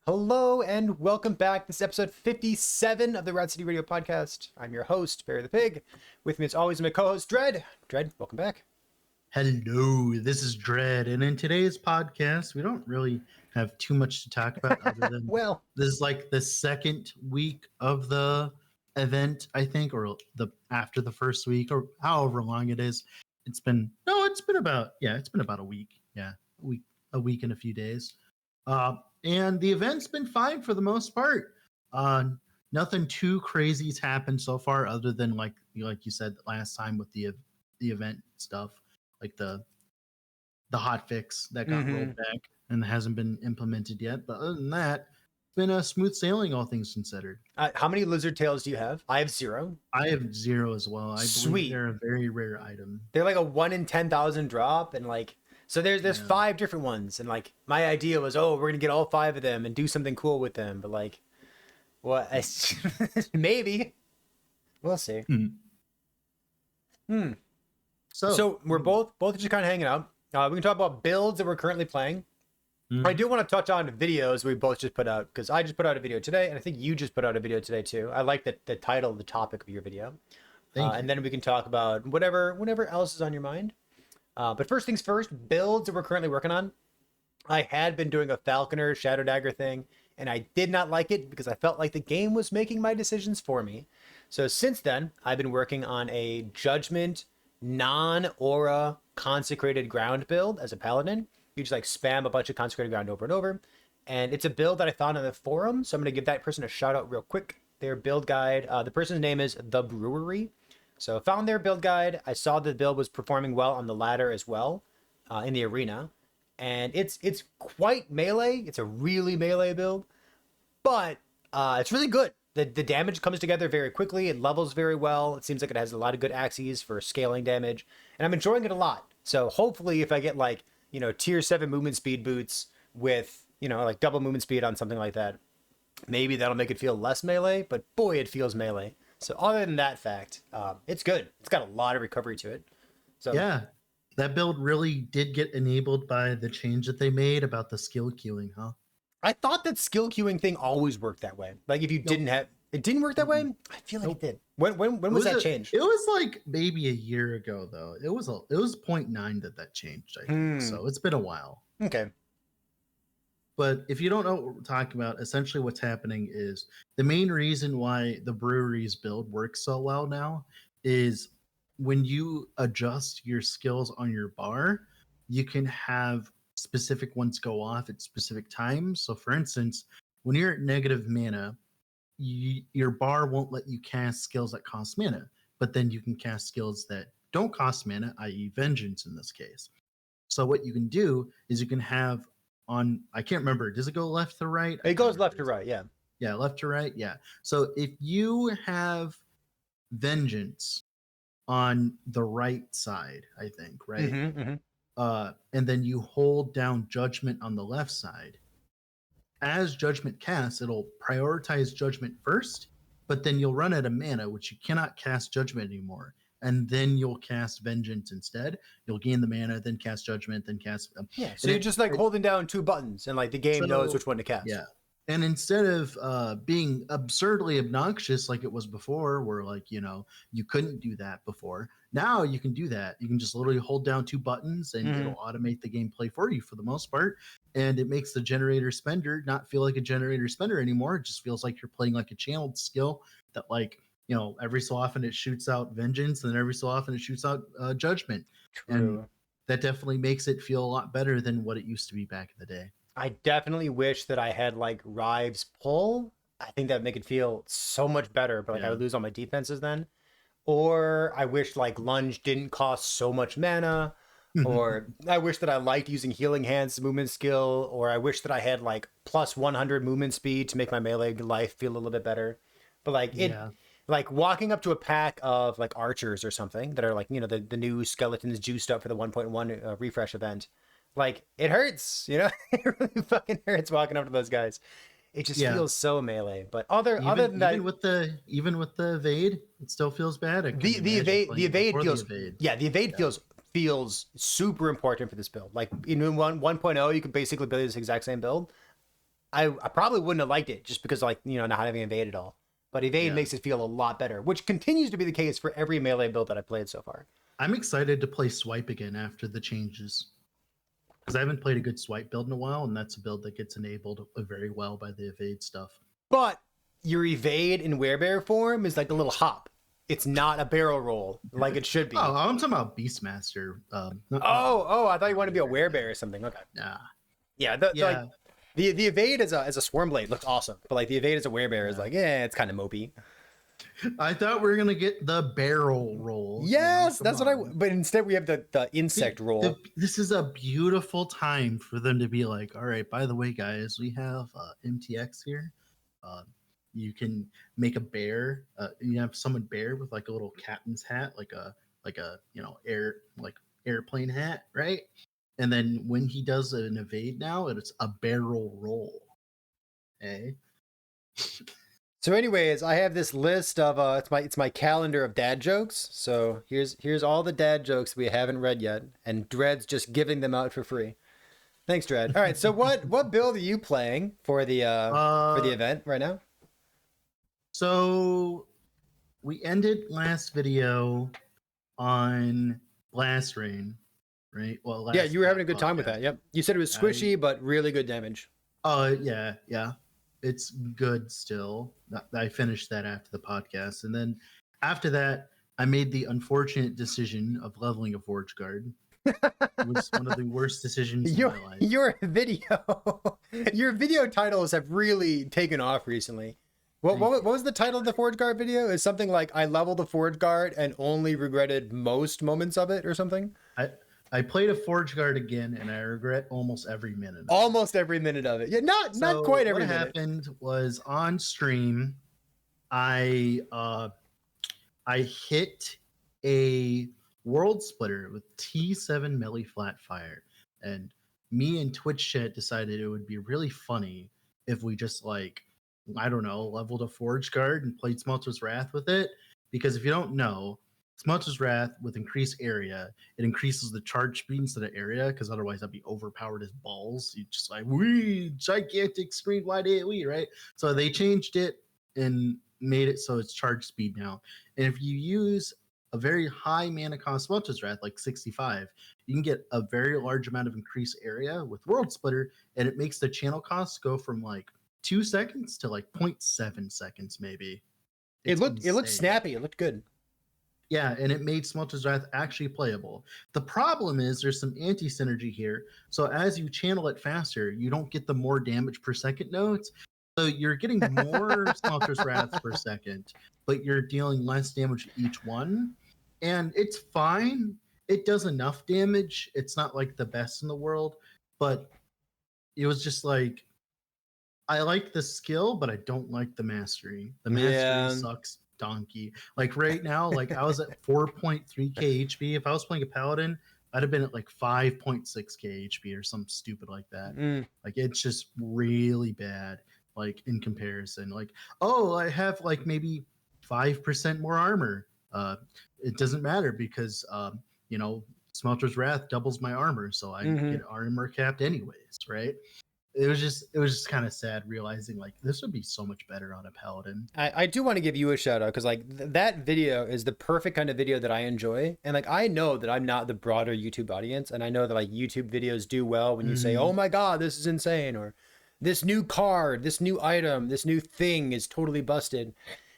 Hello and welcome back. This is episode 57 of the Rad City Radio Podcast. I'm your host, PerryThePig. With me as always, my co-host, Dread. Dread, welcome back. Hello, this is Dread, and in today's podcast, we don't really have too much to talk about other than Well, this is like the second week of the event, I think, or the after the first week, or however long it is. It's been about a week. Yeah, a week and a few days. And the event's been fine for the most part. Nothing too crazy's happened so far, other than like you said last time with the event stuff, like the hot fix that got rolled back and hasn't been implemented yet. But other than that, it's been a smooth sailing, all things considered. how many lizard tails do you have? I have 0. I have 0 as well. I believe they're a very rare item. They're like a 1 in 10,000 drop, and like so there's 5 different ones, and like my idea was, we're gonna get all 5 of them and do something cool with them, but like, what? Maybe we'll see. So we're both just kind of hanging out. We can talk about builds that we're currently playing. I do want to touch on videos we both just put out, because I just put out a video today, and I think you just put out a video today too. I like the title, the topic of your video. And then we can talk about whatever else is on your mind. But first things first, builds that we're currently working on. I had been doing a Falconer Shadow Dagger thing, and I did not like it because I felt like the game was making my decisions for me. So since then, I've been working on a Judgment non-aura Consecrated Ground build as a Paladin. You just like spam a bunch of Consecrated Ground over and over. And it's a build that I found on the forum, so I'm going to give that person a shout out real quick. Their build guide, the person's name is The Brewery. So I found their build guide. I saw the build was performing well on the ladder as well, in the arena. And it's quite melee. It's a really melee build, but it's really good. The damage comes together very quickly. It levels very well. It seems like it has a lot of good axes for scaling damage, and I'm enjoying it a lot. So hopefully if I get like, tier 7 movement speed boots with, like double movement speed on something like that, maybe that'll make it feel less melee, but boy, it feels melee. So other than that fact, it's good. It's got a lot of recovery to it. So yeah, that build really did get enabled by the change that they made about the skill queuing, huh? I thought that skill queuing thing always worked that way. Like if you didn't have, it didn't work that way. I feel like it did. When was that changed? It was like maybe a year ago though. It was 0.9 that changed, I think. So it's been a while. Okay. But if you don't know what we're talking about, essentially what's happening is the main reason why the brewery's build works so well now is when you adjust your skills on your bar, you can have specific ones go off at specific times. So for instance, when you're at negative mana, your bar won't let you cast skills that cost mana, but then you can cast skills that don't cost mana, i.e. Vengeance in this case. So what you can do is you can have on, I can't remember, does it go left to right? It goes left to right, yeah. Yeah, left to right, yeah. So if you have Vengeance on the right side, I think, right? And then you hold down Judgment on the left side. As Judgment casts, it'll prioritize Judgment first, but then you'll run out of mana, which you cannot cast Judgment anymore. And then you'll cast Vengeance instead. You'll gain the mana, then cast Judgment, then cast. Yeah, so you're just like holding down 2 buttons, and like the game knows which one to cast. Yeah. And instead of being absurdly obnoxious like it was before, where like, you couldn't do that before, now you can do that. You can just literally hold down 2 buttons and it'll automate the gameplay for you for the most part. And it makes the generator spender not feel like a generator spender anymore. It just feels like you're playing like a channeled skill that like, every so often it shoots out Vengeance and then every so often it shoots out Judgment. True. And that definitely makes it feel a lot better than what it used to be back in the day. I definitely wish that I had like Rive's pull. I think that'd make it feel so much better, but like I would lose all my defenses then. Or I wish like Lunge didn't cost so much mana. Or I wish that I liked using Healing Hands movement skill. Or I wish that I had like plus 100 movement speed to make my melee life feel a little bit better. But like like walking up to a pack of like archers or something that are like, the new skeletons juiced up for the 1.1 refresh event. Like it hurts, it really fucking hurts walking up to those guys. It just feels so melee. But other than that, even with the evade, it still feels bad. The evade feels super important for this build. Like in 1.0, you could basically build this exact same build. I probably wouldn't have liked it just because like, not having evade at all. But evade makes it feel a lot better, which continues to be the case for every melee build that I played so far. I'm excited to play swipe again after the changes, because I haven't played a good swipe build in a while, and that's a build that gets enabled very well by the evade stuff. But your evade in werebear form is like a little hop. It's not a barrel roll like it should be. Oh, I'm talking about Beastmaster. I thought you wanted to be a werebear or something. Okay. Nah. Yeah. Like, the evade as a swarm blade looks awesome, but like the evade as a werebear is like, it's kind of mopey. I thought we were gonna get the barrel roll. Yes, that's what but instead we have the insect roll. This is a beautiful time for them to be like, all right, by the way, guys, we have MTX here. You can make a bear. You have someone bear with like a little captain's hat, like a airplane hat, right? And then when he does an evade now, it's a barrel roll. Okay. So anyways, I have this list of it's my calendar of dad jokes. So here's all the dad jokes we haven't read yet, and Dread's just giving them out for free. Thanks, Dread. All right, so what build are you playing for the event right now? So we ended last video on Blast Rain, right? Well, you were having a good time with that. Yep. You said it was squishy, but really good damage. Yeah. It's good still. I finished that after the podcast. And then after that, I made the unfortunate decision of leveling a Forge Guard. It was one of the worst decisions in my life. Your video titles have really taken off recently. What was the title of the Forge Guard video? It's something like, I leveled the Forge Guard and only regretted most moments of it or something? I played a Forge Guard again, and I regret almost every minute. Every minute of it. Yeah, not quite every minute. What happened was on stream, I hit a world splitter with T7 melee flat fire, and me and Twitch chat decided it would be really funny if we just leveled a Forge Guard and played Smelter's Wrath with it. Because if you don't know, Smelter's Wrath with increased area, it increases the charge speed instead of area, because otherwise that'd be overpowered as balls. You just gigantic screen wide AoE, right? So they changed it and made it so it's charge speed now. And if you use a very high mana cost Smelter's Wrath, like 65, you can get a very large amount of increased area with World Splitter, and it makes the channel cost go from like 2 seconds to like 0.7 seconds maybe. It looked snappy. It looked good. Yeah, and it made Smelter's Wrath actually playable. The problem is there's some anti-synergy here. So as you channel it faster, you don't get the more damage per second nodes. So you're getting more Smelter's Wrath per second, but you're dealing less damage each one. And it's fine. It does enough damage. It's not like the best in the world, but it was just like, I like the skill, but I don't like the mastery. The mastery sucks donkey. Like right now, like I was at 4.3k HP. If I was playing a paladin, I'd have been at like 5.6k HP or something stupid like that. Like it's just really bad, like in comparison. Like, oh, I have like maybe 5% more armor. It doesn't matter because Smelter's Wrath doubles my armor, so I get armor capped anyways, right? It was just kind of sad realizing like this would be so much better on a paladin. I do want to give you a shout out because like that video is the perfect kind of video that I enjoy, and like I know that I'm not the broader YouTube audience, and I know that like YouTube videos do well when you say, oh my god, this is insane, or this new card, this new item, this new thing is totally busted.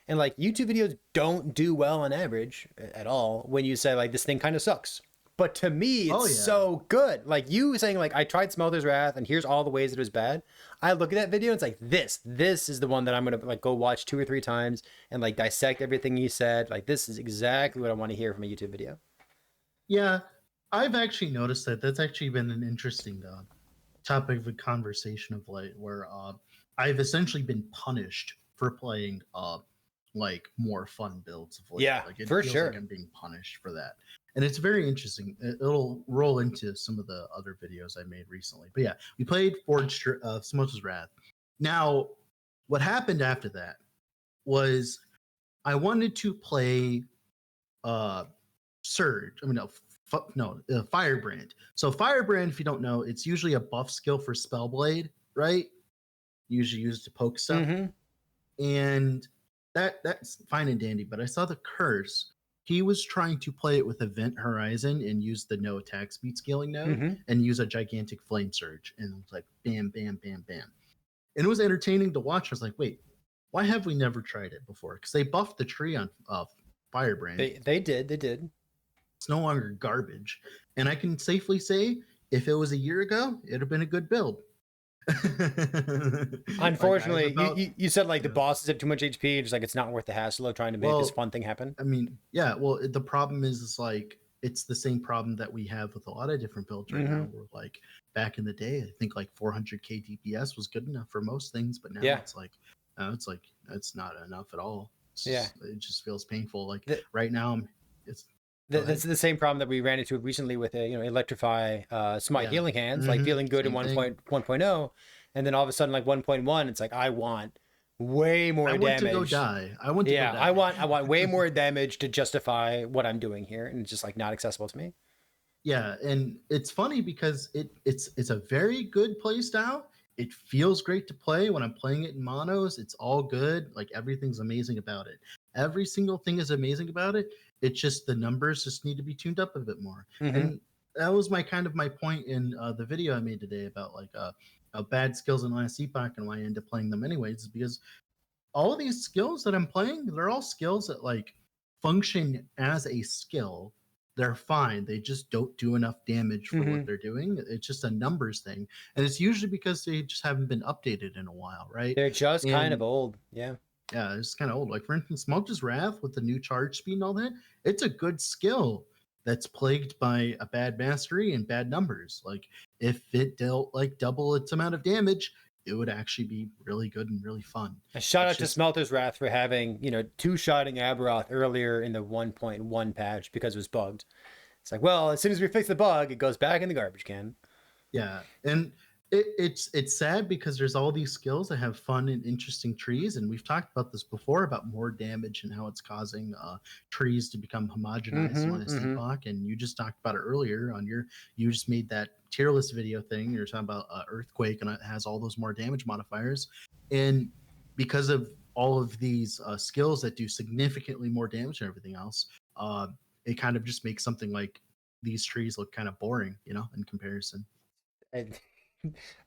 And like YouTube videos don't do well on average at all when you say like this thing kind of sucks. But to me, it's so good. Like you saying like, I tried Smelter's Wrath and here's all the ways it was bad. I look at that video and it's like, this is the one that I'm going to like go watch 2 or 3 times and like dissect everything you said. Like this is exactly what I want to hear from a YouTube video. Yeah. I've actually noticed that that's actually been an interesting topic of a conversation of late where I've essentially been punished for playing like more fun builds of late. Yeah, like it for feels sure. Like I'm being punished for that. And it's very interesting. It'll roll into some of the other videos I made recently. But yeah, we played Smelter's Wrath. Now, what happened after that was I wanted to play Surge. Firebrand. So Firebrand, if you don't know, it's usually a buff skill for Spellblade, right? usually used to poke stuff. And that's fine and dandy. But I saw the curse. He was trying to play it with Event Horizon and use the no attack speed scaling node and use a gigantic flame surge. And it was like bam, bam, bam, bam. And it was entertaining to watch. I was like, wait, why have we never tried it before? Because they buffed the tree on Firebrand. They did. It's no longer garbage. And I can safely say, if it was a year ago, it'd have been a good build. Unfortunately, you said like the bosses have too much HP, just like it's not worth the hassle of trying to make this fun thing happen. I mean, yeah, well, the problem is like it's the same problem that we have with a lot of different builds right now. Where like back in the day, I think like 400k DPS was good enough for most things, but now it's not enough at all. It just feels painful. Like right now, that's the same problem that we ran into recently with Electrify Smite Healing Hands, like feeling good in 1.0, and then all of a sudden like 1.1, it's like I want way more damage. I want to go die. I want way more damage to justify what I'm doing here, and it's just like not accessible to me. Yeah, and it's funny because it's a very good play style. It feels great to play when I'm playing it in monos. It's all good. Like everything's amazing about it. Every single thing is amazing about it. It's just the numbers just need to be tuned up a bit more. And that was my point in the video I made today about like bad skills in Last Epoch and why I end up playing them anyways, is because all of these skills that I'm playing, they're all skills that like function as a skill. They're fine. They just don't do enough damage for what they're doing. It's just a numbers thing. And it's usually because they just haven't been updated in a while, right? They're just kind of old. Yeah. Yeah, it's kind of old. Like, for instance, Smoke's Wrath with the new charge speed and all that, it's a good skill that's plagued by a bad mastery and bad numbers. Like, if it dealt like double its amount of damage, it would actually be really good and really fun. A shout out to Smelter's Wrath for having, two-shotting Aberoth earlier in the 1.1 patch because it was bugged. It's like, well, as soon as we fix the bug, it goes back in the garbage can. Yeah, and it's sad because there's all these skills that have fun and interesting trees, and we've talked about this before about more damage and how it's causing trees to become homogenized in Last Epoch. And you just talked about it earlier on you just made that tier list video thing. You're talking about Earthquake, and it has all those more damage modifiers. And because of all of these skills that do significantly more damage than everything else, it kind of just makes something like these trees look kind of boring, in comparison.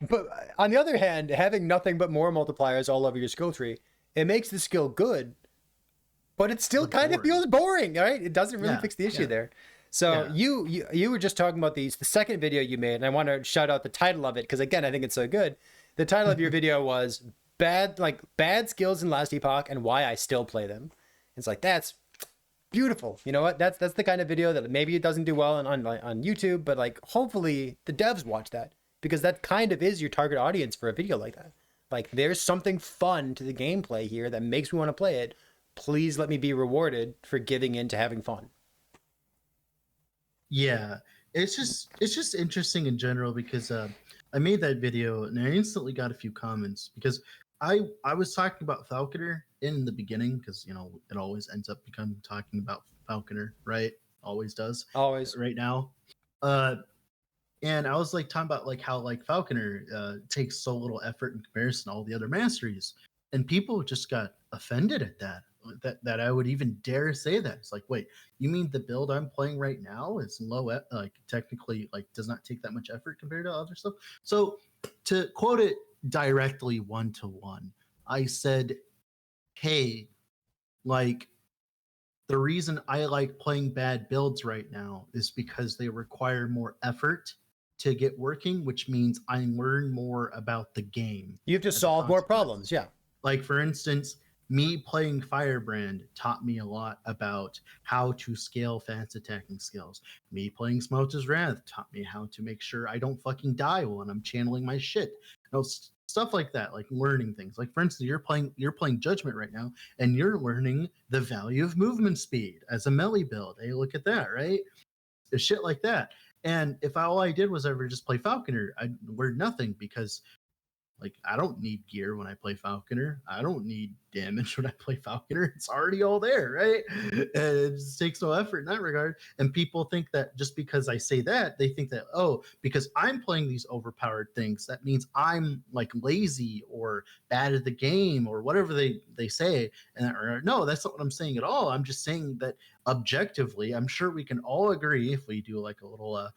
But on the other hand, having nothing but more multipliers all over your skill tree, it makes the skill good, but it still kind of feels boring, right? It doesn't really fix the issue there. So you were just talking about the second video you made, and I want to shout out the title of it because again, I think it's so good. The title of your video was bad skills in Last Epoch and why I still play them. It's like, that's beautiful. You know what? That's the kind of video that maybe it doesn't do well on YouTube, but like hopefully the devs watch that. Because that kind of is your target audience for a video like that. Like, there's something fun to the gameplay here that makes me want to play it. Please let me be rewarded for giving in to having fun. Yeah, it's just interesting in general because I made that video and I instantly got a few comments because I was talking about Falconer in the beginning because it always ends up talking about Falconer, right? Always does. Always. Right now. And I was like talking about like how like Falconer takes so little effort in comparison to all the other masteries, and people just got offended at that I would even dare say that. It's like, wait, you mean the build I'm playing right now is like technically like does not take that much effort compared to other stuff? So to quote it directly 1-to-1, I said, hey, like the reason I like playing bad builds right now is because they require more effort to get working, which means I learn more about the game. You have to solve more problems, yeah. Like, for instance, me playing Firebrand taught me a lot about how to scale fast attacking skills. Me playing Smoke's Wrath taught me how to make sure I don't fucking die when I'm channeling my shit. Stuff like that, like learning things. Like, for instance, you're playing Judgment right now, and you're learning the value of movement speed as a melee build. Hey, look at that, right? Shit like that. And if all I did was ever just play Falconer, I'd learn nothing because Like, I don't need gear when I play Falconer. I don't need damage when I play Falconer. It's already all there, right? It just takes no effort in that regard. And people think that just because I say that, they think that, oh, because I'm playing these overpowered things, that means I'm like lazy or bad at the game or whatever they say. And no, that's not what I'm saying at all. I'm just saying that objectively, I'm sure we can all agree, if we do like a little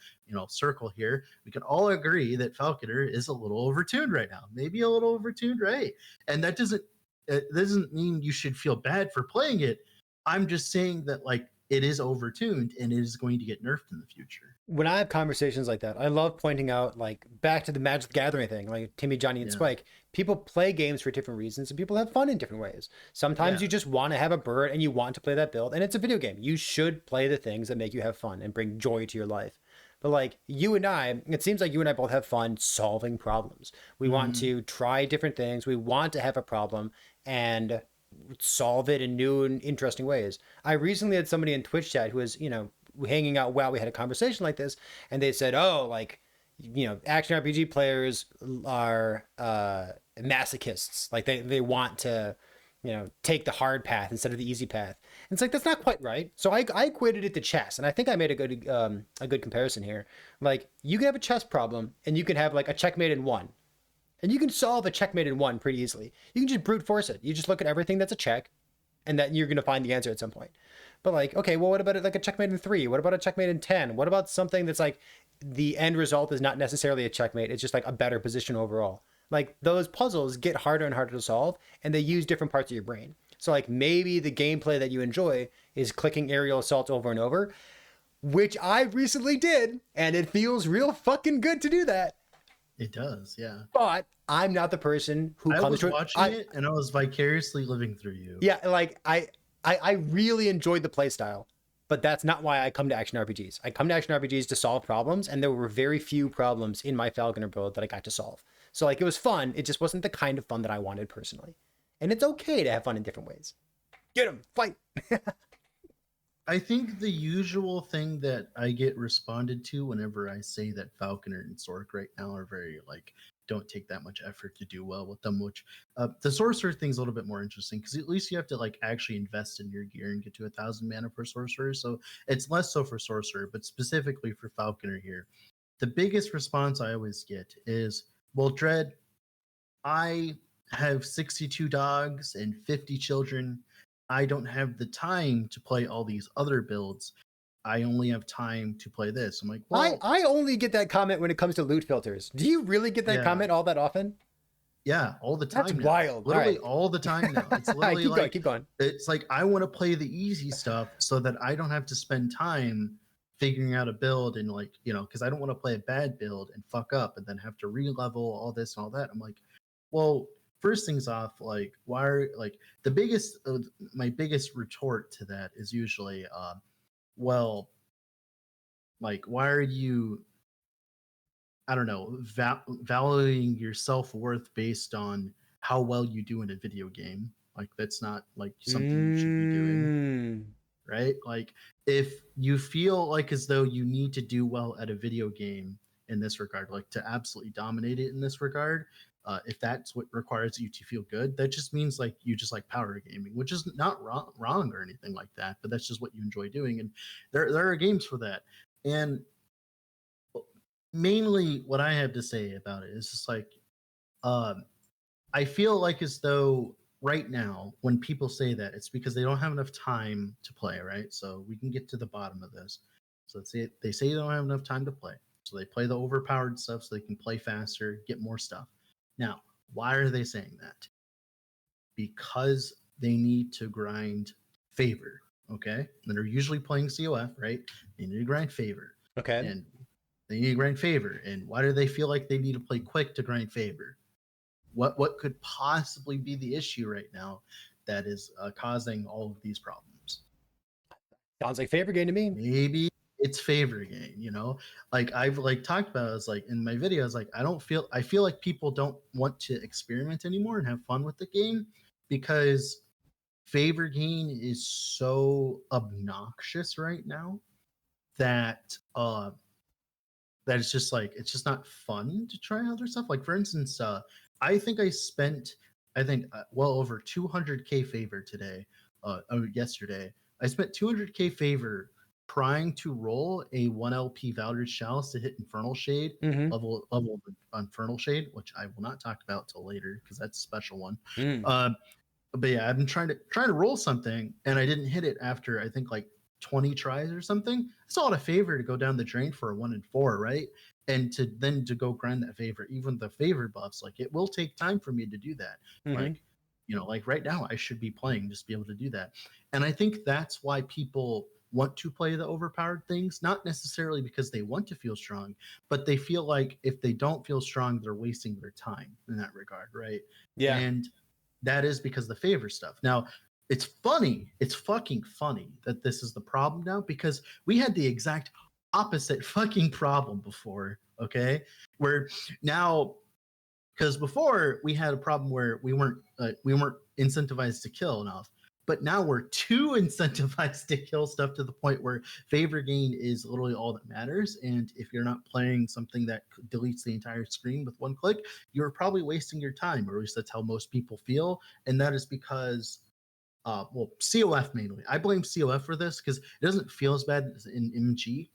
circle here, we can all agree that Falconer is a little overtuned right now, maybe a little overtuned, right? And that doesn't mean you should feel bad for playing it. I'm just saying that like it is overtuned and it is going to get nerfed in the future. When I have conversations like that, I love pointing out, like, back to the Magic the Gathering thing, like Timmy, Johnny, and Spike. People play games for different reasons, and people have fun in different ways. Sometimes you just want to have a bird and you want to play that build, and it's a video game. You should play the things that make you have fun and bring joy to your life. But like you and I, it seems like you and I both have fun solving problems. We want to try different things. We want to have a problem and solve it in new and interesting ways. I recently had somebody in Twitch chat who was, hanging out while we had a conversation like this, and they said, oh, like, action RPG players are masochists. Like they want to, take the hard path instead of the easy path. And it's like, that's not quite right. So I equated it to chess, and I think I made a good comparison here. Like, you can have a chess problem and you can have like a checkmate in one. And you can solve a checkmate in one pretty easily. You can just brute force it. You just look at everything that's a check, and that you're going to find the answer at some point. But like, okay, well, what about it like a checkmate in 3? What about a checkmate in 10? What about something that's like the end result is not necessarily a checkmate? It's just like a better position overall. Like, those puzzles get harder and harder to solve, and they use different parts of your brain. So like, maybe the gameplay that you enjoy is clicking aerial assaults over and over, which I recently did, and it feels real fucking good to do that. It does, yeah. But I'm not the person who comes to it. I was watching it and I was vicariously living through you. Yeah, like I really enjoyed the playstyle, but that's not why I come to action RPGs. I come to action RPGs to solve problems, and there were very few problems in my Falconer build that I got to solve. So like, it was fun. It just wasn't the kind of fun that I wanted personally. And it's okay to have fun in different ways. Get him, fight. I think the usual thing that I get responded to whenever I say that Falconer and Sorc right now are very like, don't take that much effort to do well with them, which the sorcerer thing's a little bit more interesting because at least you have to like actually invest in your gear and get to 1,000 mana per sorcerer. So it's less so for sorcerer, but specifically for Falconer here. The biggest response I always get is, well, Dread, I have 62 dogs and 50 children. I don't have the time to play all these other builds. I only have time to play this. I'm like, well, I only get that comment when it comes to loot filters. Do you really get that comment all that often? Yeah, all the time. That's now. wild. Literally all the time now. It's literally keep going. It's like, I want to play the easy stuff so that I don't have to spend time figuring out a build and like, because I don't want to play a bad build and fuck up and then have to re-level all this and all that. I'm like, well, first things off, like, why are like my biggest retort to that is usually, well, like, why are you, I don't know, valuing your self-worth based on how well you do in a video game? Like, that's not like something you should be doing, right? Like, if you feel like as though you need to do well at a video game in this regard, like to absolutely dominate it in this regard, if that's what requires you to feel good, that just means like you just like power gaming, which is not wrong or anything like that, but that's just what you enjoy doing, and there are games for that. And mainly what I have to say about it is just like, I feel like as though right now when people say that, it's because they don't have enough time to play, right? So we can get to the bottom of this. So they say they don't have enough time to play, so they play the overpowered stuff so they can play faster, get more stuff. Now, why are they saying that? Because they need to grind favor, okay? And they're usually playing COF, right? They need to grind favor. Okay. And they need to grind favor. And why do they feel like they need to play quick to grind favor? What could possibly be the issue right now that is causing all of these problems? Sounds like favor game to me. Maybe it's favor game, like I've like talked about, it's like in my videos, like I feel like people don't want to experiment anymore and have fun with the game because favor game is so obnoxious right now that that it's just like, it's just not fun to try other stuff. Like, for instance, I think I spent well over 200k favor today. Yesterday I spent 200k favor trying to roll a 1 LP Valor's Chalice to hit Infernal Shade, level Infernal Shade, which I will not talk about till later because that's a special one. But yeah, I've been trying to roll something and I didn't hit it after I think like 20 tries or something. It's all a favor to go down the drain for a 1 and 4, right? And to go grind that favor, even the favor buffs, like it will take time for me to do that. Like, you know, like right now I should be playing just be able to do that. And I think that's why people want to play the overpowered things, not necessarily because they want to feel strong, but they feel like if they don't feel strong, they're wasting their time in that regard, right? Yeah. And that is because the favor stuff. Now, it's funny. It's fucking funny that this is the problem now because we had the exact opposite fucking problem before, okay? Where now, because before we had a problem where we weren't incentivized to kill enough, but now we're too incentivized to kill stuff to the point where favor gain is literally all that matters. And if you're not playing something that deletes the entire screen with one click, you're probably wasting your time, or at least that's how most people feel. And that is because, well, COF mainly. I blame COF for this because it doesn't feel as bad as in MG,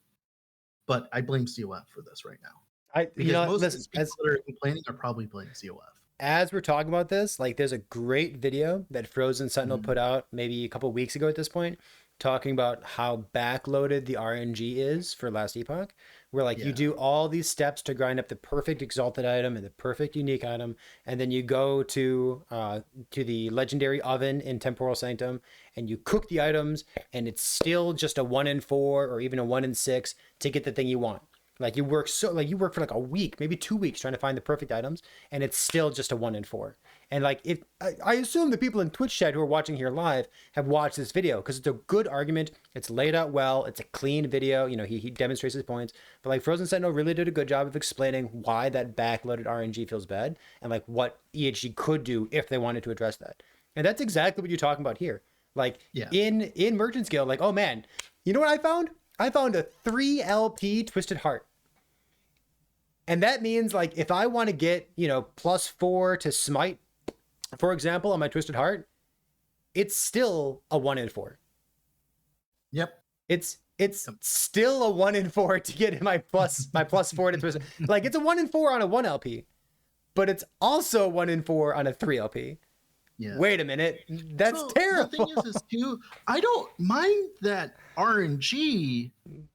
but I blame COF for this right now. Because most of the people that are complaining are probably blaming COF. As we're talking about this, like there's a great video that Frozen Sentinel put out maybe a couple weeks ago at this point, talking about how backloaded the RNG is for Last Epoch, where like you do all these steps to grind up the perfect exalted item and the perfect unique item, and then you go to the legendary oven in Temporal Sanctum and you cook the items, and it's still just a 1 in 4 or even a 1 in 6 to get the thing you want. Like you work for like a week, maybe 2 weeks trying to find the perfect items, and it's still just a 1 in 4. And like I assume the people in Twitch chat who are watching here live have watched this video because it's a good argument. It's laid out well. It's a clean video. You know, he demonstrates his points. But like Frozen Sentinel really did a good job of explaining why that backloaded RNG feels bad and like what EHG could do if they wanted to address that. And that's exactly what you're talking about here. Like in Merchant's Guild, like, oh man, you know what I found? I found a 3 LP Twisted Heart. And that means like if I want to get, you know, +4 to smite, for example, on my Twisted Heart, it's still a 1 in 4. Yep. It's still a 1 in 4 to get my +4 to Twisted. Like it's a 1 in 4 on a 1 LP, but it's also 1 in 4 on a 3 LP. Yeah. Wait a minute. That's terrible. The thing is too, I don't mind that RNG,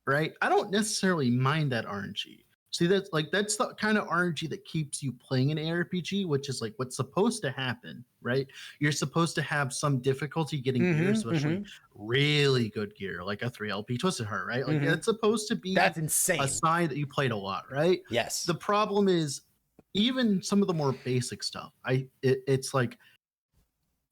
right? I don't necessarily mind that RNG. See, that's the kind of RNG that keeps you playing an ARPG, which is like what's supposed to happen, right? You're supposed to have some difficulty getting gear, especially really good gear, like a 3LP Twisted Heart, right? Like it's supposed to be that's insane. A sign that you played a lot, right? Yes. The problem is even some of the more basic stuff. It's like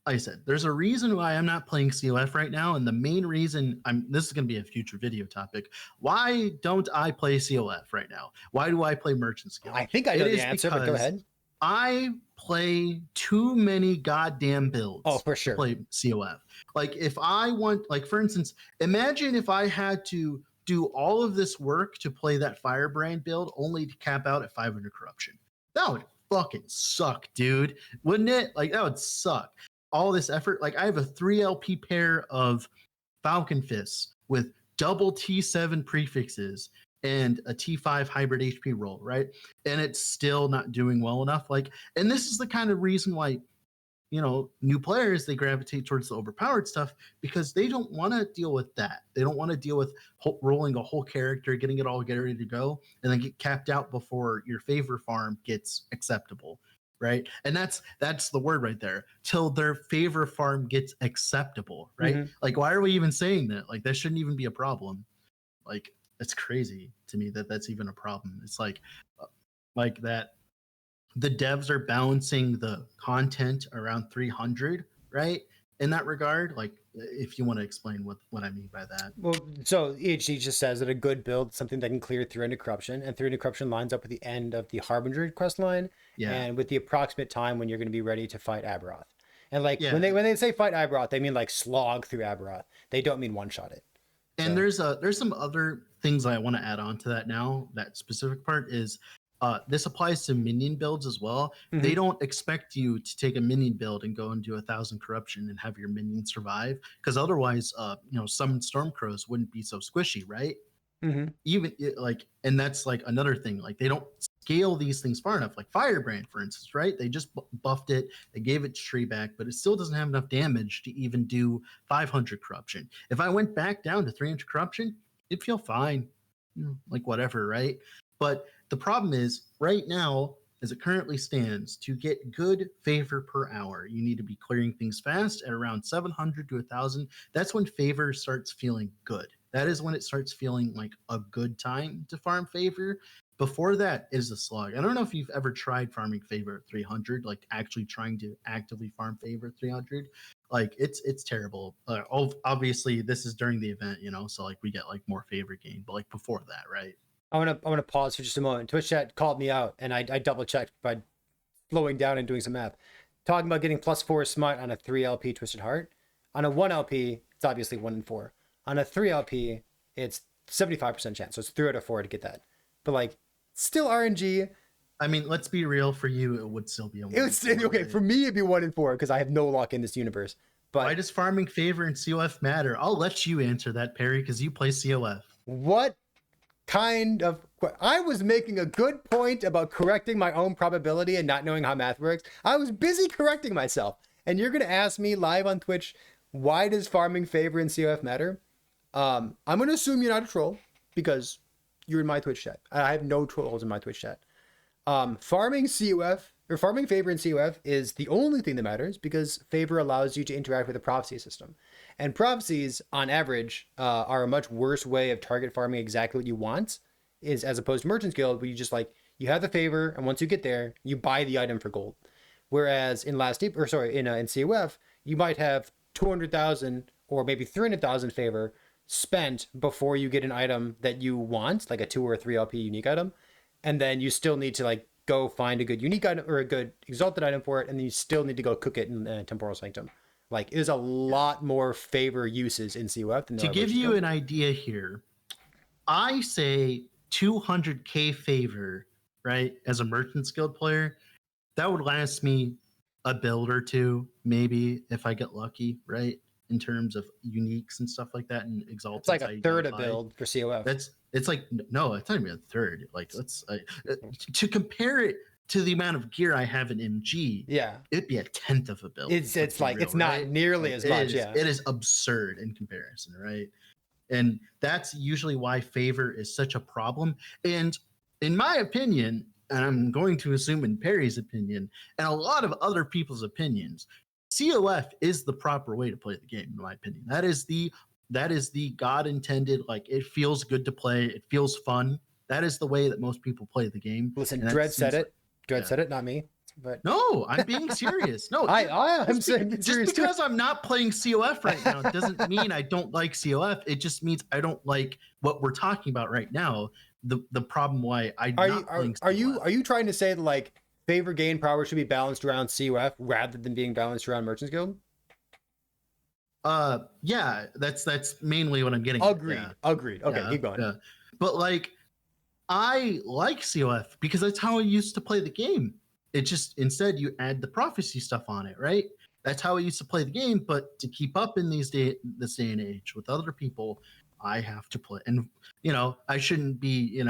I said, there's a reason why I'm not playing COF right now, and the main reason this is going to be a future video topic. Why don't I play COF right now? Why do I play Merchant's Guild? I think I know the answer, but go ahead. I play too many goddamn builds. Oh, for sure. To play COF. Like if I want, like for instance, imagine if I had to do all of this work to play that Firebrand build only to cap out at 500 corruption. That would fucking suck, dude. Wouldn't it? Like that would suck. All this effort, like I have a 3 LP pair of Falcon Fists with double T7 prefixes and a T5 hybrid HP roll, right? And it's still not doing well enough. Like, and this is the kind of reason why, you know, new players, they gravitate towards the overpowered stuff because they don't want to deal with that. They don't want to deal with rolling a whole character, getting it all ready to go, and then get capped out before your favor farm gets acceptable. Right. And that's the word right there. Till their favor farm gets acceptable. Right. Like, why are we even saying that? Like, that shouldn't even be a problem. Like, it's crazy to me that that's even a problem. It's like that the devs are balancing the content around 300. Right. In that regard, like, if you want to explain what I mean by that. Well, so EHG just says that a good build is something that can clear 300 corruption, and 300 corruption lines up with the end of the Harbinger quest line, and with the approximate time when you're going to be ready to fight Aberoth. And like when they say fight Aberoth, they mean like slog through Aberoth. They don't mean one-shot it. And there's some other things I want to add on to that now. That specific part is this applies to minion builds as well. Mhm. They don't expect you to take a minion build and go and do 1,000 corruption and have your minion survive, because otherwise, some storm crows wouldn't be so squishy, right? Mhm. Even like, and that's like another thing. Like they don't scale these things far enough. Like Firebrand, for instance, right? They just buffed it. They gave it tree back, but it still doesn't have enough damage to even do 500 corruption. If I went back down to 300 corruption, it'd feel fine, like whatever, right? But the problem is right now, as it currently stands, to get good favor per hour, you need to be clearing things fast at around 700 to 1,000. That's when favor starts feeling good. That is when it starts feeling like a good time to farm favor. Before that is a slog. I don't know if you've ever tried farming favor at 300, like actually trying to actively farm favor at 300. Like it's terrible. Obviously, this is during the event, so like we get like more favor gain, but like before that, right? I want to pause for just a moment. Twitch chat called me out, and I double checked by slowing down and doing some math. Talking about getting +4 smite on a 3 LP Twisted Heart. On a 1 LP, it's obviously 1 in 4. On a 3 LP, it's 75% chance. So it's 3 out of 4 to get that. But like, still RNG. I mean, let's be real. For you, it would still be a 1 It would still, okay, for me, it'd be 1 in 4 because I have no luck in this universe. But why does farming favor and COF matter? I'll let you answer that, Perry, because you play COF. What kind of... I was making a good point about correcting my own probability and not knowing how math works. I was busy correcting myself. And you're going to ask me live on Twitch, why does farming favor and COF matter? I'm going to assume you're not a troll because you're in my Twitch chat. I have no trolls in my Twitch chat. Farming COF or farming favor in COF is the only thing that matters because favor allows you to interact with the prophecy system. And prophecies, on average, are a much worse way of target farming exactly what you want, is as opposed to Merchant's Guild, where you just like, you have the favor, and once you get there, you buy the item for gold. Whereas in in COF, you might have 200,000 or maybe 300,000 favor spent before you get an item that you want, like a 2 or 3 LP unique item, and then you still need to like go find a good unique item or a good exalted item for it, and then you still need to go cook it in Temporal Sanctum. Like, there's a lot more favor uses in COF than to give you an idea here. I say 200k favor, right, as a Merchant's Guild player, that would last me a build or two, maybe, if I get lucky, right, in terms of uniques and stuff like that, and exalted. It's like a third a build for COF. It's like, no, it's not even a third. Like, let's to compare it to the amount of gear I have in MG, yeah, it'd be a 1/10 of a build. It's like real, it's not nearly as much. Yeah, it is absurd in comparison, right? And that's usually why favor is such a problem. And in my opinion, and I'm going to assume in Perry's opinion, and a lot of other people's opinions, COF is the proper way to play the game, in my opinion. That is the God intended, like, it feels good to play, it feels fun. That is the way that most people play the game. Listen, Dread said it. Dread said it, not me. But no, I'm being serious. No, I'm saying just because I'm not playing COF right now doesn't mean I don't like COF. It just means I don't like what we're talking about right now. The problem why I'm not playing COF. Are you trying to say that like favor gain power should be balanced around COF rather than being balanced around Merchant's Guild? Yeah, that's mainly what I'm getting. Agreed. Okay, keep going. Yeah. But like, I like COF because that's how I used to play the game. It just, instead you add the prophecy stuff on it, right? That's how I used to play the game. But to keep up in this day and age with other people, I have to play. And I shouldn't be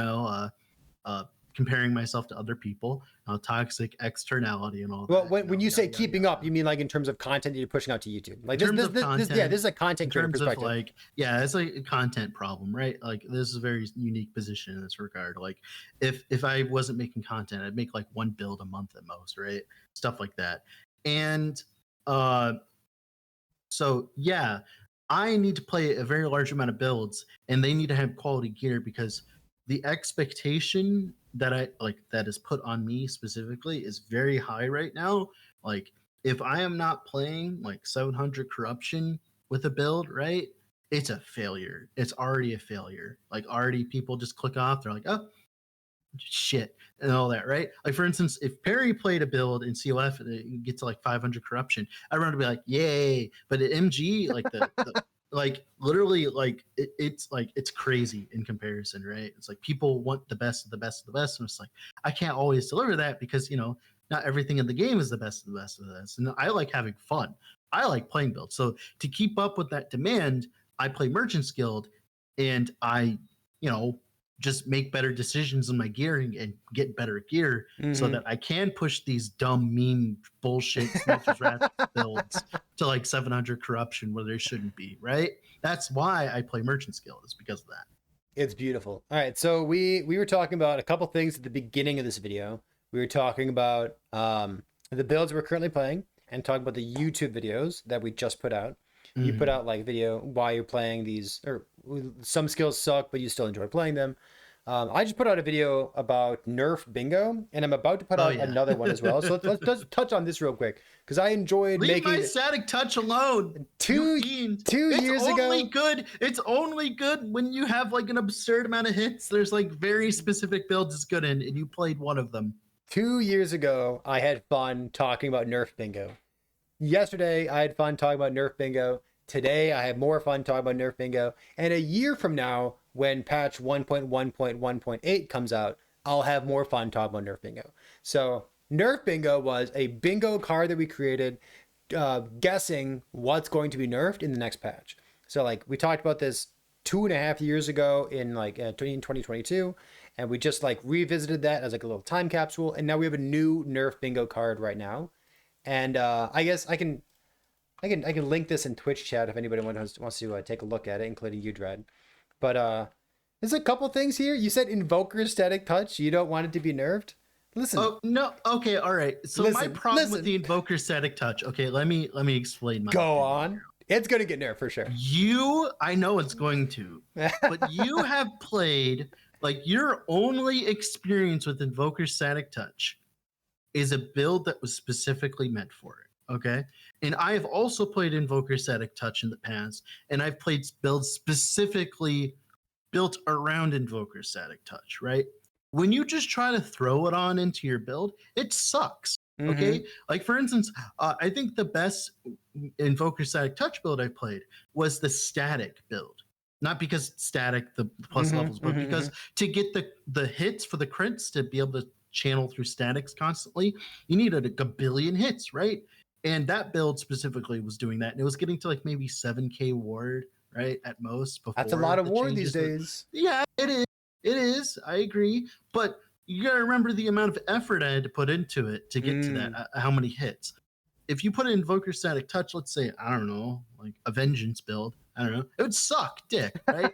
comparing myself to other people, toxic externality and all that. Well, when you say keeping up, you mean like in terms of content that you're pushing out to YouTube? Like this is a content creator perspective. Like, yeah, it's like a content problem, right? Like, this is a very unique position in this regard. Like, if I wasn't making content, I'd make like 1 build a month at most, right? Stuff like that. And so yeah, I need to play a very large amount of builds, and they need to have quality gear because the expectation that is put on me specifically is very high right now. Like, if I am not playing like 700 corruption with a build, right, it's a failure. It's already a failure. Like, already people just click off. They're like, oh, shit, and all that, right? Like, for instance, if Perry played a build in COF and it gets to like 500 corruption, everyone would be like, yay. But at MG, like the like literally like it's crazy in comparison, right? It's like people want the best of the best of the best, and it's like I can't always deliver that because not everything in the game is the best of the best of the best. And I like having fun. I like playing builds. So to keep up with that demand, I play Merchant's Guild, and I just make better decisions in my gearing and get better gear so that I can push these dumb meme bullshit Smelter's Wrath builds to like 700 corruption where there shouldn't be, right? That's why I play Merchant's Guild, is because of that. It's beautiful. All right, so we were talking about a couple things at the beginning of this video. We were talking about the builds we're currently playing and talking about the YouTube videos that we just put out. You put out like video why you're playing these, or some skills suck, but you still enjoy playing them. I just put out a video about Nerf Bingo, and I'm about to put out another one as well. So let's touch on this real quick, because I enjoyed Leave making my static touch alone. Two years ago. It's only good when you have like an absurd amount of hits. There's like very specific builds it's good in, and you played one of them. 2 years ago, I had fun talking about Nerf Bingo. Yesterday, I had fun talking about Nerf Bingo. Today, I have more fun talking about Nerf Bingo. And a year from now, when patch 1.1.1.8 comes out, I'll have more fun talking about Nerf Bingo. So Nerf Bingo was a bingo card that we created, guessing what's going to be nerfed in the next patch. So like we talked about this 2.5 years ago in 2022, and we just like revisited that as like a little time capsule. And now we have a new Nerf Bingo card right now. And I guess I can link this in Twitch chat if anybody wants to take a look at it, including you, Dread. But there's a couple things here. You said Invoker Static Touch. You don't want it to be nerfed. Listen. Oh no. Okay. All right. So my problem with the Invoker Static Touch. Okay. Let me explain. Go on. It's gonna get nerfed for sure. I know it's going to, but you have played like your only experience with Invoker Static Touch is a build that was specifically meant for it. Okay. And I have also played Invoker Static Touch in the past, and I've played builds specifically built around Invoker Static Touch, right? When you just try to throw it on into your build, it sucks. Okay. Like for instance, I think the best Invoker Static Touch build I played was the static build. Not because static, the plus levels, but because to get the hits for the crits to be able to channel through statics constantly, you needed a billion hits, right? And that build specifically was doing that, and it was getting to like maybe 7k ward, right, at most. Before that's a lot of ward these days. Yeah, it is. I agree, but you gotta remember the amount of effort I had to put into it to get to that. How many hits? If you put an Invoker Static Touch, let's say I don't know, like a Vengeance build, I don't know, it would suck dick, right?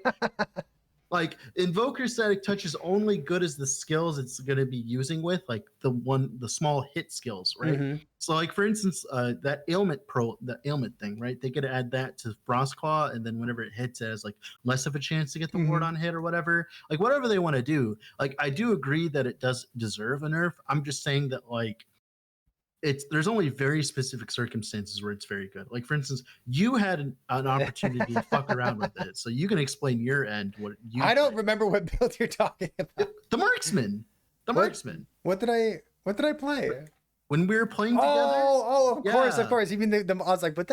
Like Invoker Static Touch is only good as the skills it's going to be using with, like the small hit skills, right? So like for instance, that ailment thing, right? They could add that to Frostclaw, and then whenever it hits, it has like less of a chance to get the ward on hit or whatever. Like whatever they want to do. Like I do agree that it does deserve a nerf. I'm just saying that like there's only very specific circumstances where it's very good. Like for instance, you had an opportunity to fuck around with it, so you can explain your end. I don't remember what build you're talking about. The Marksman. What did I play? When we were playing together. Oh, of course. Even I was like, but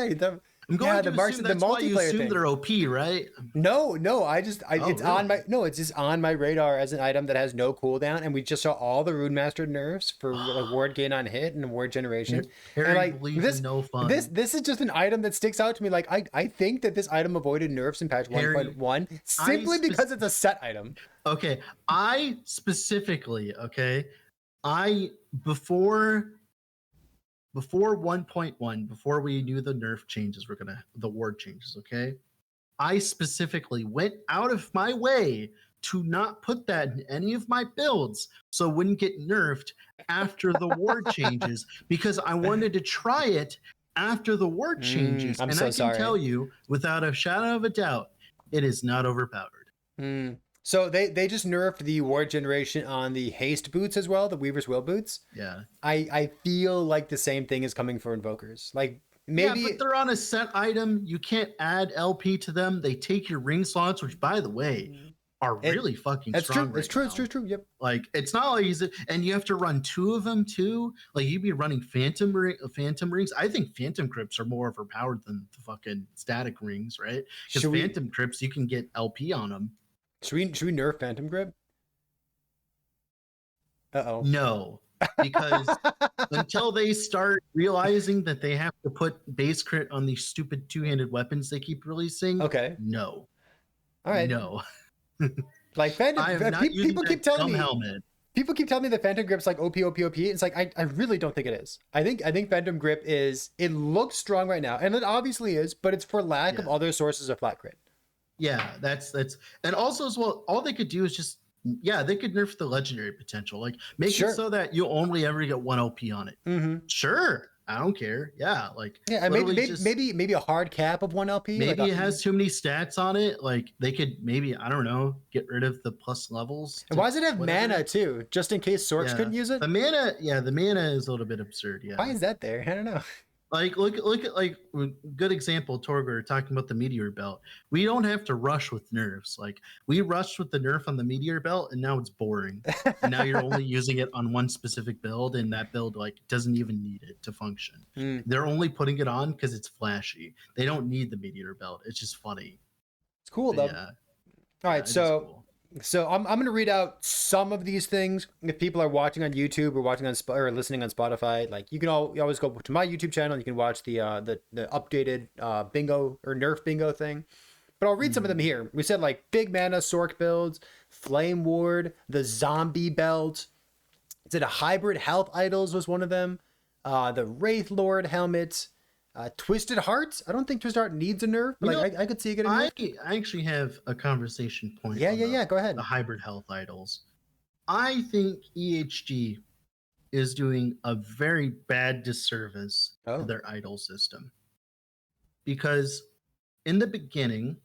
I'm going to assume that's why you assume thing. They're OP, right? No, it's really? It's just on my radar as an item that has no cooldown, and we just saw all the Runemaster nerfs for like ward gain on hit and ward generation. And like this, no fun. This is just an item that sticks out to me. Like I think that this item avoided nerfs in patch 1.1 simply because it's a set item. Okay, I specifically, before 1.1, before we knew the nerf changes the ward changes, okay? I specifically went out of my way to not put that in any of my builds so it wouldn't get nerfed after the ward changes, because I wanted to try it after the ward changes. I can tell you, without a shadow of a doubt, it is not overpowered. So they just nerfed the ward generation on the haste boots as well, the Weaver's Will boots. Yeah. I feel like the same thing is coming for Invokers. Like maybe but they're on a set item. You can't add LP to them. They take your ring slots, which by the way are really fucking That's strong. True. It's true. It's true. Yep. Like it's not like easy, and you have to run 2 of them too. Like you'd be running phantom rings. I think phantom crypts are more overpowered than the fucking static rings, right? Because phantom crypts you can get LP on them. Should we nerf phantom grip? No, because until they start realizing that they have to put base crit on these stupid 2-handed weapons they keep releasing. Okay. No. All right. No. Like phantom, people keep telling me helmet. People keep telling me that phantom grip's like OP. It's like I really don't think it is. I think phantom grip it looks strong right now, and it obviously is, but it's for lack of other sources of flat crit. Yeah, that's and also as well, all they could do is just they could nerf the legendary potential. Like make it so that you only ever get 1 LP on it. Mm-hmm. Sure. I don't care. Yeah, like maybe a hard cap of 1 LP. Maybe it has too many stats on it. Like they could maybe, I don't know, get rid of the plus levels. And why does it have mana too? Just in case Sorks couldn't use it. The mana is a little bit absurd. Yeah. Why is that there? I don't know. Like look at like good example, Torgor talking about the meteor belt. We don't have to rush with nerfs. Like we rushed with the nerf on the meteor belt and now it's boring. And now you're only using it on one specific build, and that build like doesn't even need it to function. They're only putting it on because it's flashy. They don't need the meteor belt. It's just funny. It's cool though. Yeah. All right, so I'm going to read out some of these things. If people are watching on YouTube or watching on or listening on Spotify, like you always go to my YouTube channel. You can watch the updated bingo or Nerf bingo thing. But I'll read some of them here. We said like big mana Sork builds, Flame Ward, the zombie belt. Is it a hybrid health idols was one of them? The Wraith Lord helmet. Twisted Hearts. I don't think Twisted Heart needs a nerf, but I could see it getting nerfed. I actually have a conversation point. Yeah. Go ahead. The hybrid health idols. I think EHG is doing a very bad disservice to their idol system, because in the beginning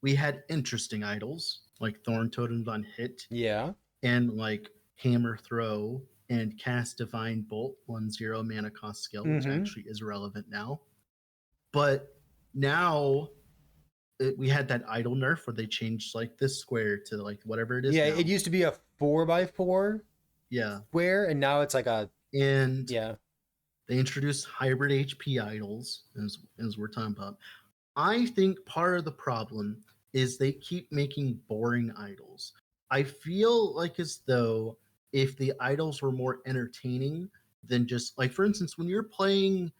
we had interesting idols like Thorn Totems on hit. Yeah. And like Hammer Throw and Cast Divine Bolt, 1/0 mana cost skill, which actually is relevant now. But now we had that idle nerf where they changed like this square to like whatever it is. Yeah, now. It used to be a 4x4 square, and now it's like they introduced hybrid HP idols, as we're talking about. I think part of the problem is they keep making boring idols. I feel like as though if the idols were more entertaining than just like, for instance, when you're playing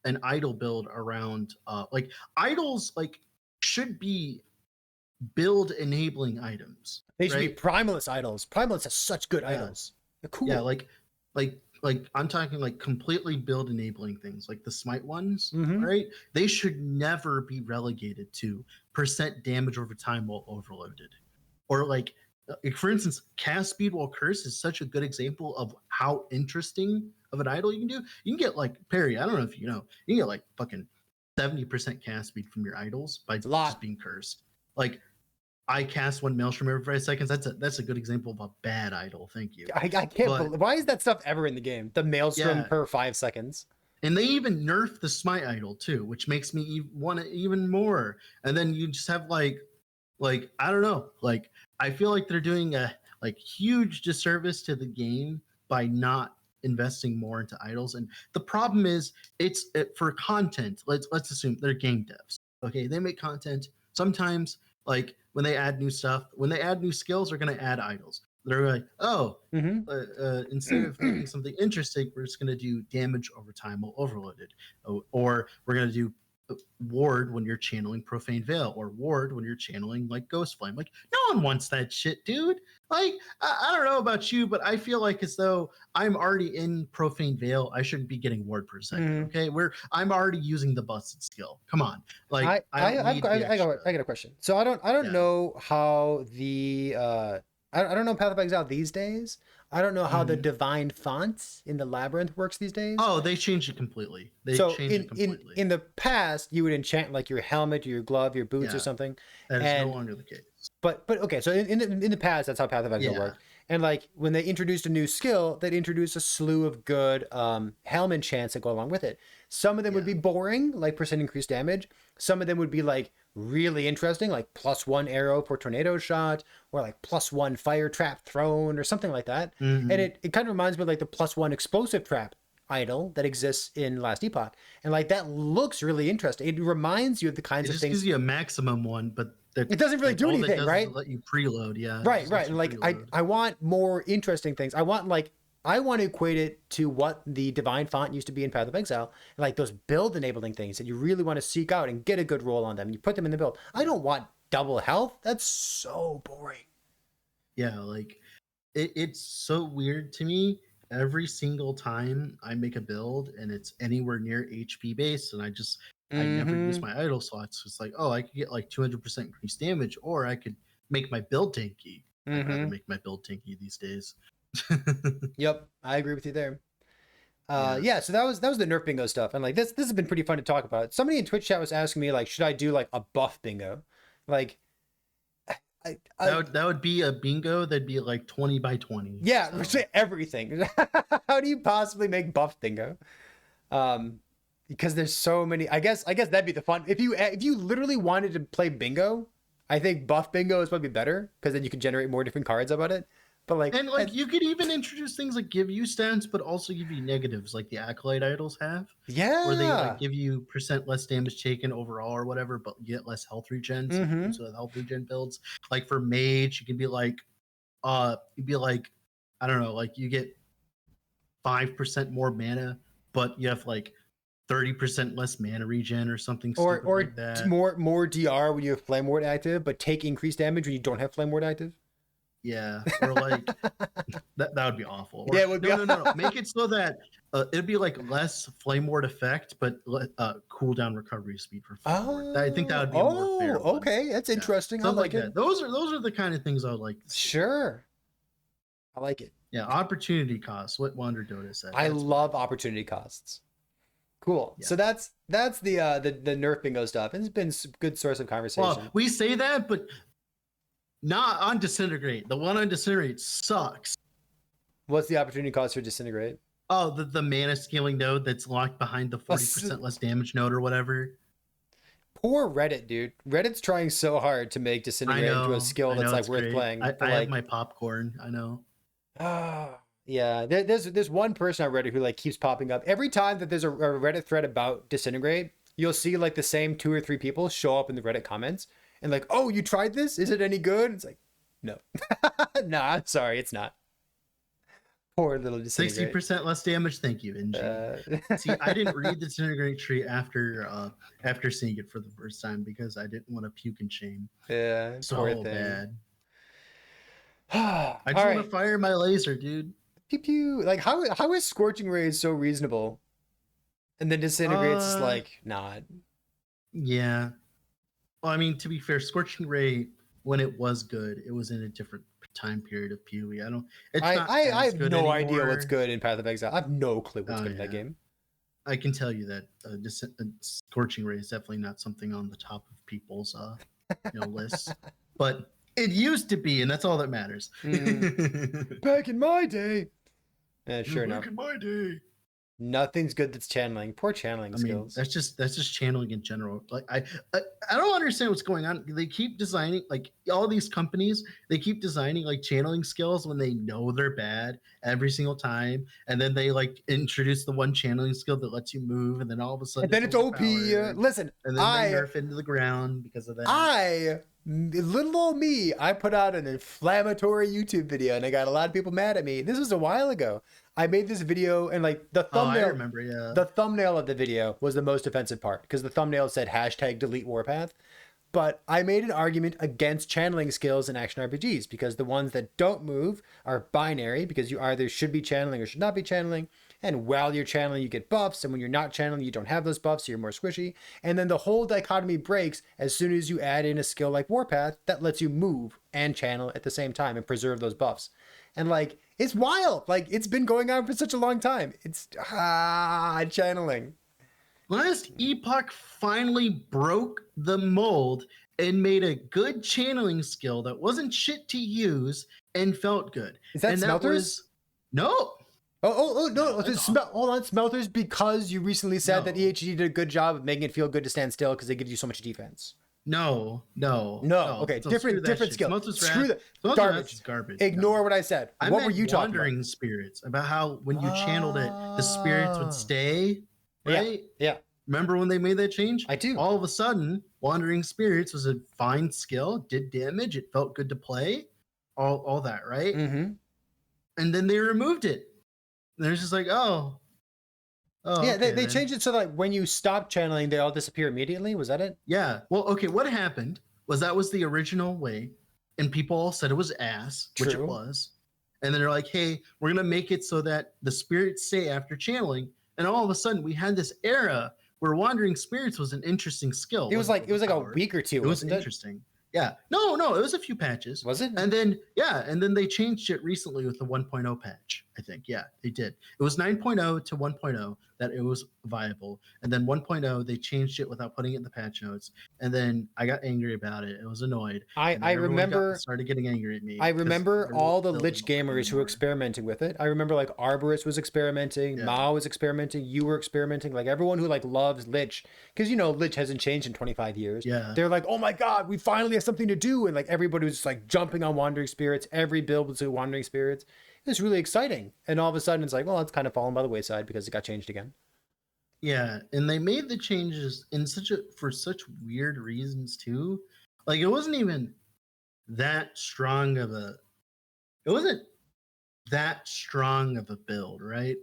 an idol build around like idols like should be build enabling items. They should be primalist idols. Primalist has such good idols. They're cool. Yeah, like I'm talking like completely build enabling things, like the smite ones, right? They should never be relegated to % damage over time while overloaded, or like. For instance, cast speed while curse is such a good example of how interesting of an idol you can do. You can get like Perry. I don't know if you know. You can get like fucking 70% cast speed from your idols by just being cursed. Like I cast 1 Maelstrom every 5 seconds. That's a good example of a bad idol. Thank you. I can't believe, why is that stuff ever in the game? The Maelstrom per 5 seconds. And they even nerf the smite idol too, which makes me want it even more. And then you just have like I don't know, like I feel like they're doing a like huge disservice to the game by not investing more into idols. And the problem is it's for content. Let's assume they're game devs. Okay, they make content. Sometimes like when they add new stuff, when they add new skills, they're going to add idols. They're like, instead of making something interesting, we're just going to do damage over time while overloaded, or we're going to do ward when you're channeling Profane Veil, or ward when you're channeling like Ghost Flame. Like no one wants that shit, dude. Like I don't know about you, but I feel like as though I'm already in Profane Veil, I shouldn't be getting ward per second. Okay, I'm already using the busted skill. Come on, like I got a question. So I don't know how the I don't know PerryThePig's out these days. I don't know how the divine fonts in the labyrinth works these days. Oh, they changed it completely. In the past, you would enchant like your helmet, your glove, your boots, or something. That is no longer the case. But okay, so in the past, that's how PerryThePig worked. And like when they introduced a new skill, they'd introduce a slew of good helmet enchants that go along with it. Some of them would be boring, like % increased damage. Some of them would be like really interesting, like +1 arrow for tornado shot, or like +1 fire trap thrown, or something like that. Mm-hmm. And it kind of reminds me of like the +1 explosive trap idol that exists in Last Epoch. And like that looks really interesting. It reminds you of the kinds of things. It just gives you a maximum one, but it doesn't really do anything, right? Let you preload, yeah. Right. And like I want more interesting things. I want to equate it to what the Divine Font used to be in Path of Exile, like those build enabling things that you really want to seek out and get a good roll on them. And you put them in the build. I don't want double health. That's so boring. Yeah, like it's so weird to me. Every single time I make a build and it's anywhere near HP base, and I never use my idle slots. It's like, oh, I could get like 200% increased damage, or I could make my build tanky. I'd rather make my build tanky these days. Yep, I agree with you there. Yeah, so that was the Nerf Bingo stuff, and like this has been pretty fun to talk about. Somebody in Twitch chat was asking me like, should I do like a buff bingo? Like, that would be a bingo that'd be like 20 by 20. Yeah, so. Everything. How do you possibly make buff bingo? Because there's so many. I guess that'd be the fun. If you literally wanted to play bingo, I think buff bingo is probably better because then you can generate more different cards about it. But you could even introduce things like give you stats, but also give you negatives, like the Acolyte idols have. Yeah. Where they like give you % less damage taken overall or whatever, but you get less health regen. So the health regen builds. Like for mage, you can be like, I don't know, like you get 5% more mana, but you have like 30% less mana regen or something. Or like that. more DR when you have Flame Ward active, but take increased damage when you don't have Flame Ward active. Yeah, or like that would be awful. Or, yeah, it would be no. Make it so that it'd be like less Flame Ward effect, but cooldown recovery speed for Flame Ward. I think that would be a more fair one. Okay, that's interesting. I like it. Those are the kind of things I would like to see. Sure, I like it. Yeah, opportunity costs. What Wander Dota said. I love opportunity costs. Cool. Yeah. So that's the Nerf Bingo stuff. It's been a good source of conversation. Well, we say that, but not on Disintegrate. The one on Disintegrate sucks. What's the opportunity cost for Disintegrate? Oh, the mana scaling node that's locked behind the 40% less damage node or whatever. Poor Reddit, dude. Reddit's trying so hard to make Disintegrate into a skill that's like worth playing. I have my popcorn. I know. Yeah. There's one person on Reddit who like keeps popping up. Every time that there's a Reddit thread about Disintegrate, you'll see like the same 2 or 3 people show up in the Reddit comments. And like, oh, you tried this? Is it any good? It's like, no. No, I'm sorry, it's not. Poor little Disintegrate. 60% less damage. Thank you, NG. See, I didn't read the Disintegrate tree after seeing it for the first time because I didn't want to puke and shame. Yeah, so bad. I just want to fire my laser, dude. Pew pew. Like, how is Scorching Rays so reasonable? And then Disintegrate's like not. Yeah. Well, I mean, to be fair, Scorching Ray, when it was good, it was in a different time period of PoE. I have no idea what's good in Path of Exile. I have no clue what's good in that game. I can tell you that Scorching Ray is definitely not something on the top of people's lists, but it used to be, and that's all that matters. Back in my day. Sure enough. Back in my day. Nothing's good that's channeling. Poor channeling skills. That's just channeling in general. Like I don't understand what's going on. They keep designing, like all these companies, they keep designing like channeling skills when they know they're bad every single time, and then they like introduce the one channeling skill that lets you move, and then all of a sudden, and then it's OP. Listen, and then they nerf into the ground because of that. Little old me, I put out an inflammatory YouTube video, and I got a lot of people mad at me. This was a while ago. I made this video, and like the thumbnail, I remember, yeah. The thumbnail of the video was the most offensive part because the thumbnail said #delete Warpath. But I made an argument against channeling skills in action RPGs because the ones that don't move are binary because you either should be channeling or should not be channeling. And while you're channeling, you get buffs. And when you're not channeling, you don't have those buffs, so you're more squishy. And then the whole dichotomy breaks as soon as you add in a skill like Warpath that lets you move and channel at the same time and preserve those buffs. And like, it's wild. Like, it's been going on for such a long time. It's channeling. Last Epoch finally broke the mold and made a good channeling skill that wasn't shit to use and felt good. Is that Smelters? No. Oh no! Hold on, Smelters, because you recently said that EHG did a good job of making it feel good to stand still because they give you so much defense. No. Okay, So different skill. Smokeless Screw Wrath- that. Smokeless Wrath Garbage. is garbage. Ignore No. what I said. I What were meant you talking about? wandering spirits, about how when you channeled it, the spirits would stay, right? Yeah. Remember when they made that change? I do. All of a sudden, wandering spirits was a fine skill, did damage, it felt good to play, all that, right? Mm-hmm. And then they removed it. And they're just like, oh, Yeah, okay, they then. changed it so that when you stop channeling, they all disappear immediately. Was that it? Yeah. Well, okay, what happened was that was the original way, and people all said it was ass, which it True. was. And then they're like, hey, we're gonna make it so that the spirits stay after channeling. And all of a sudden we had this era where wandering spirits was an interesting skill. It was like a overpowered. week or two. It was wasn't interesting. Yeah. No, it was a few patches. Was it? And then they changed it recently with the 1.0 patch, I think. Yeah, they did. It was 9.0 to 1.0 that it was viable. And then 1.0 they changed it without putting it in the patch notes. And then I got angry about it. I was annoyed. I remember started getting angry at me. I remember all the Lich gamers who were anymore. experimenting with it. I remember like Arborist was experimenting, Yeah. Mao was experimenting, you were experimenting, like everyone who like loves Lich, because Lich hasn't changed in 25 years. Yeah. They're like, oh my god, we finally have something to do, and like everybody was just like jumping on Wandering Spirits. Every build was Wandering Spirits. It was really exciting, and all of a sudden it's like, well, it's kind of fallen by the wayside because it got changed again. Yeah, and they made the changes in for such weird reasons too. Like it wasn't even that strong of a build, right?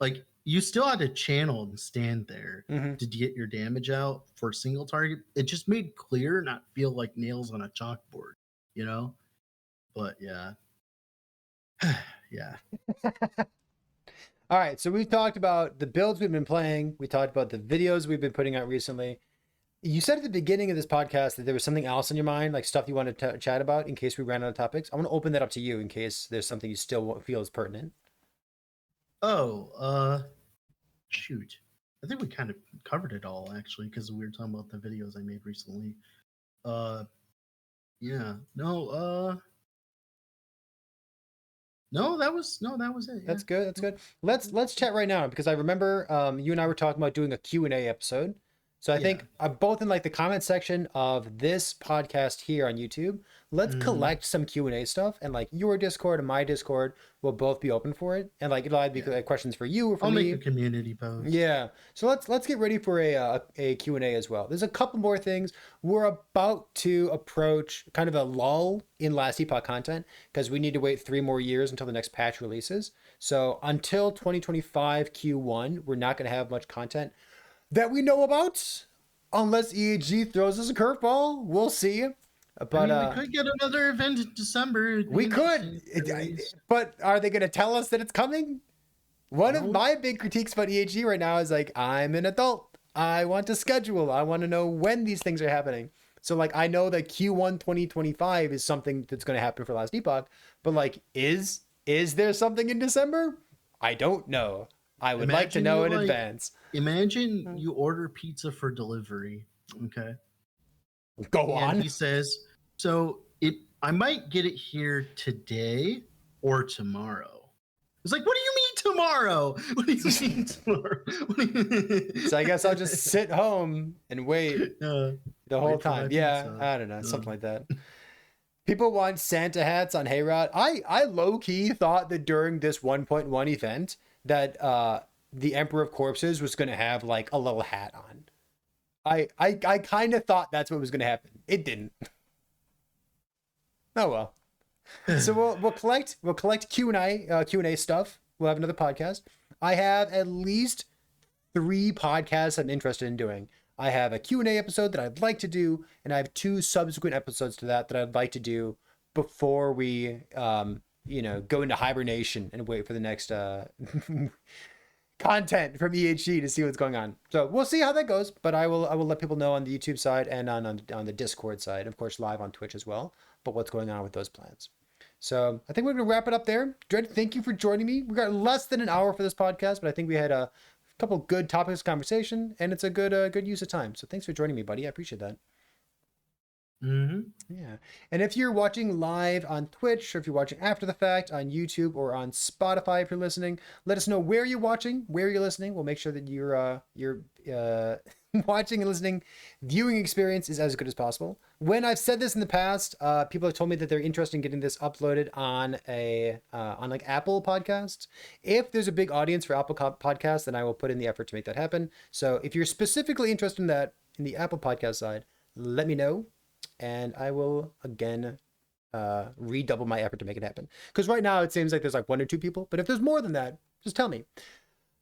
Like you still had to channel and stand there Mhm. to get your damage out for a single target. It just made clear not feel like nails on a chalkboard, But yeah. Yeah. All right, so we've talked about the builds we've been playing. We talked about the videos we've been putting out recently. You said at the beginning of this podcast that there was something else in your mind, like stuff you wanted to chat about in case we ran out of topics. I want to open that up to you in case there's something you still feel is pertinent. Oh, shoot. I think we kind of covered it all actually because we were talking about the videos I made recently. Yeah. No, that was it. Yeah. That's good. That's good. Let's chat right now because I remember you and I were talking about doing a Q&A episode. So I think both in like the comment section of this podcast here on YouTube, let's collect some Q&A stuff, and like your Discord and my Discord will both be open for it, and like it'll either be like questions for you or for I'll me. make a community post. Yeah. So let's get ready for a Q&A as well. There's a couple more things. We're about to approach kind of a lull in Last Epoch content because we need to wait 3 more years until the next patch releases. So until 2025 Q1, we're not going to have much content that we know about, unless EAG throws us a curveball. We'll see. But we could get another event in December. We could, but are they going to tell us that it's coming? One of my big critiques about EAG right now is like, I'm an adult. I want to schedule. I want to know when these things are happening. So like, I know that Q1 2025 is something that's going to happen for Last Epoch, but like, is there something in December? I don't know. I would like to know in advance. Imagine you order pizza for delivery. Okay. Go on. And he says, so I might get it here today or tomorrow. It's like, what do you mean tomorrow? What do you mean tomorrow? So I guess I'll just sit home and wait the whole time. Yeah, pizza. I don't know, something like that. People want Santa hats on Hayrod. I low-key thought that during this 1.1 event that the Emperor of Corpses was going to have like a little hat on. I kind of thought that's what was going to happen. It didn't. Oh well. So we'll collect Q&A stuff. We'll have another podcast. I have at least 3 podcasts I'm interested in doing. I have a Q&A episode that I'd like to do, and I have 2 subsequent episodes to that I'd like to do before we go into hibernation and wait for the next content from EHG to see what's going on. So we'll see how that goes, but I will let people know on the YouTube side and on the Discord side, of course live on Twitch as well, but what's going on with those plans. So I think we're going to wrap it up there. Dred, thank you for joining me. We got less than an hour for this podcast, but I think we had a couple good topics of conversation, and it's a good use of time. So thanks for joining me, buddy. I appreciate that. Yeah. And if you're watching live on Twitch, or if you're watching after the fact on YouTube or on Spotify, if you're listening, let us know where you're watching, where you're listening. We'll make sure that you're watching and listening viewing experience is as good as possible. When I've said this in the past, people have told me that they're interested in getting this uploaded on like Apple Podcasts. If there's a big audience for Apple Podcasts, then I will put in the effort to make that happen. So if you're specifically interested in that in the Apple Podcast side, let me know, and I will again redouble my effort to make it happen. Because right now it seems like there's like 1 or 2 people, but if there's more than that, just tell me.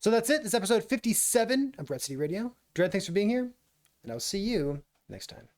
So that's it. This is episode 57 of Red City Radio. Dread, thanks for being here, and I'll see you next time.